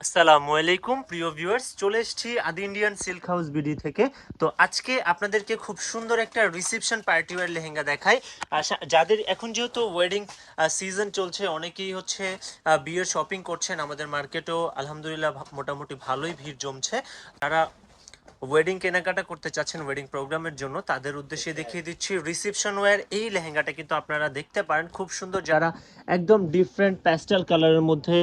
আসসালামু আলাইকুম প্রিয় ভিউয়ার্স, চলে এসেছি আদি ইন্ডিয়ান সিল্ক হাউস বিডি থেকে। তো আজকে আপনাদেরকে খুব সুন্দর একটা রিসেপশন পার্টি ওয়্যার লেহেঙ্গা দেখাই। যাদের এখন যেহেতু ওয়েডিং সিজন চলছে, অনেকেই হচ্ছে বিয়ের শপিং করছেন। আমাদের মার্কেটেও আলহামদুলিল্লাহ মোটামুটি ভালোই ভিড় জমছে। তারা ওয়েডিং কেনাকাটা করতে চাচ্ছেন ওয়েডিং প্রোগ্রামের জন্য, তাদের উদ্দেশ্যে দেখিয়ে দিচ্ছি রিসেপশন ওয়্যার এই লেহেঙ্গাটা। কিন্তু আপনারা দেখতে পারেন খুব সুন্দর, যারা একদম ডিফারেন্ট প্যাস্টেল কালারের মধ্যে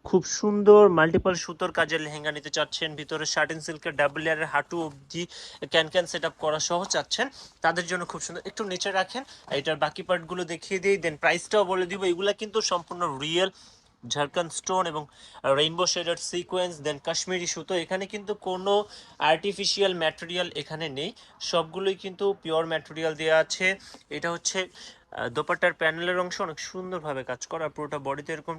খুব সুন্দর মাল্টিপল সুতোর কাজের লেহেঙ্গা নিতে চাচ্ছেন, ভিতরে শার্টিন সিল্কের ডাবল লেয়ারের হাঁটু অবধি ক্যান সেট আপ করা সহ চাচ্ছেন, তাদের জন্য খুব সুন্দর। একটু নিচে রাখেন, এটার বাকি পার্টগুলো দেখিয়ে দিই, দেন প্রাইসটাও বলে দিব। এগুলা কিন্তু সম্পূর্ণ রিয়েল ঝাড়খান স্টোন এবং রেইনবো শেডেড সিকোয়েন্স, দেন কাশ্মীরি সুতো। এখানে কিন্তু কোনো আর্টিফিশিয়াল ম্যাটেরিয়াল এখানে নেই, সবগুলোই কিন্তু পিওর ম্যাটেরিয়াল দেওয়া আছে। এটা হচ্ছে দোপাট্টার প্যানেলের অংশ অনেক সুন্দরভাবে কাজ করা, পুরোটা বডিতে এরকম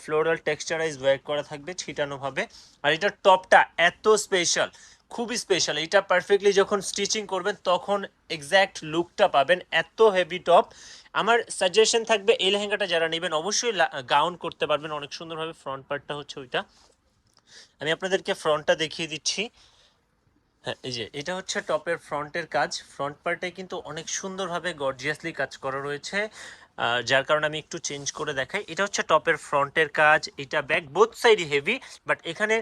ফ্লোরাল টেক্সচারাইজ ওয়ার্ক করা থাকবে ছিটানো ভাবে। আর এটার টপটা এত স্পেশাল, খুবই স্পেশাল। এটা পারফেক্টলি যখন স্টিচিং করবেন তখন এক্স্যাক্ট লুকটা পাবেন, এত হেভি টপ। আমার সাজেশন থাকবে এই লেহেঙ্গাটা যারা নেবেন অবশ্যই গাউন করতে পারবেন অনেক সুন্দরভাবে। ফ্রন্ট পার্টটা হচ্ছে ওইটা, আমি আপনাদেরকে ফ্রন্টটা দেখিয়ে দিচ্ছি। হ্যাঁ, এই যে এটা হচ্ছে টপের ফ্রন্টের কাজ। ফ্রন্ট পার্টে কিন্তু অনেক সুন্দরভাবে গর্জিয়াসলি কাজ করা রয়েছে, যার কারণে আমি একটু চেঞ্জ করে দেখাই। এটা হচ্ছে টপের ফ্রন্টের কাজ, এটা ব্যাক বোথ সাইডই হেভি, বাট এখানে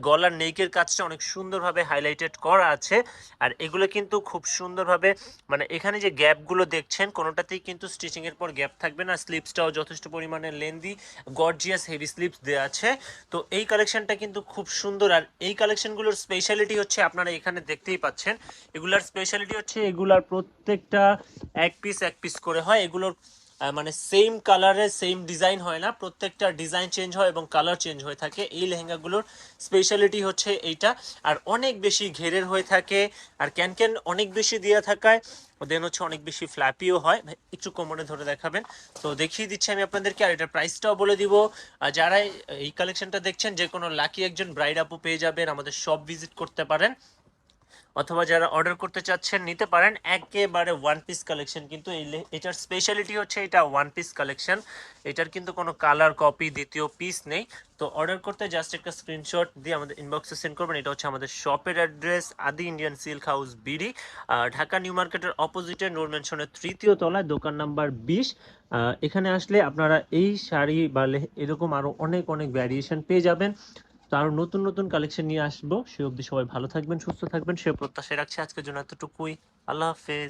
গলার নেকের কাজটা অনেক সুন্দরভাবে হাইলাইটেড করা আছে। আর এগুলো কিন্তু খুব সুন্দরভাবে, মানে এখানে যে গ্যাপগুলো দেখছেন কোনোটাতেই কিন্তু স্টিচিংয়ের পর গ্যাপ থাকবে না। স্লিপসটাও যথেষ্ট পরিমাণে লেন্দি, গর্জিয়াস হেভি স্লিপস দেওয়া আছে। তো এই কালেকশনটা কিন্তু খুব সুন্দর। আর এই কালেকশনগুলোর স্পেশালিটি হচ্ছে আপনারা এখানে দেখতেই পাচ্ছেন, এগুলার স্পেশালিটি হচ্ছে এগুলার প্রত্যেকটা এক পিস করে হয়। এগুলোর মানে সেম কালারে সেম ডিজাইন হয় না, প্রত্যেকটা ডিজাইন চেঞ্জ হয় এবং কালার চেঞ্জ হয়ে থাকে। এই লেহেঙ্গাগুলোর স্পেশালিটি হচ্ছে এইটা। আর অনেক বেশি ঘেরের হয়ে থাকে, আর ক্যান অনেক বেশি দেওয়া থাকায় দেন হচ্ছে অনেক বেশি ফ্ল্যাপিও হয়। একটু কোমরে ধরে দেখাবেন, তো দেখিয়ে দিচ্ছি আমি আপনাদেরকে। আর এটার প্রাইসটাও বলে দিব। যারা এই কালেকশনটা দেখছেন, যে কোনো লাকি একজন ব্রাইড আপু পেয়ে যাবেন। আমাদের শপ ভিজিট করতে পারেন, অথবা যারা অর্ডার করতে চাচ্ছেন নিতে পারেন। একেবারে ওয়ান পিস কালেকশন কিন্তু এটার স্পেশালিটি হচ্ছে এটা ওয়ান পিস কালেকশন। এটার কিন্তু কোনো কালার কপি দ্বিতীয় পিস নেই। তো অর্ডার করতে জাস্ট একটা স্ক্রিনশট দিয়ে আমাদের ইনবক্সে সেন্ড করবেন। এটা হচ্ছে আমাদের শপের অ্যাড্রেস, আদি Indian silk house BD, Dhaka new মার্কেটের অপোজিটে নূর মেনশনের 3য় তলায়, দোকান নাম্বার 20। এখানে আসলে আপনারা এই শাড়ি বা এরকম আরো অনেক অনেক ভ্যারিয়েশন পেয়ে যাবেন। তো আরো নতুন নতুন কালেকশন নিয়ে আসবো। সে অবধি সবাই ভালো থাকবেন, সুস্থ থাকবেন, সে প্রত্যাশা রাখছি। আজকের জন্য এতটুকুই। আল্লাহ হাফেজ।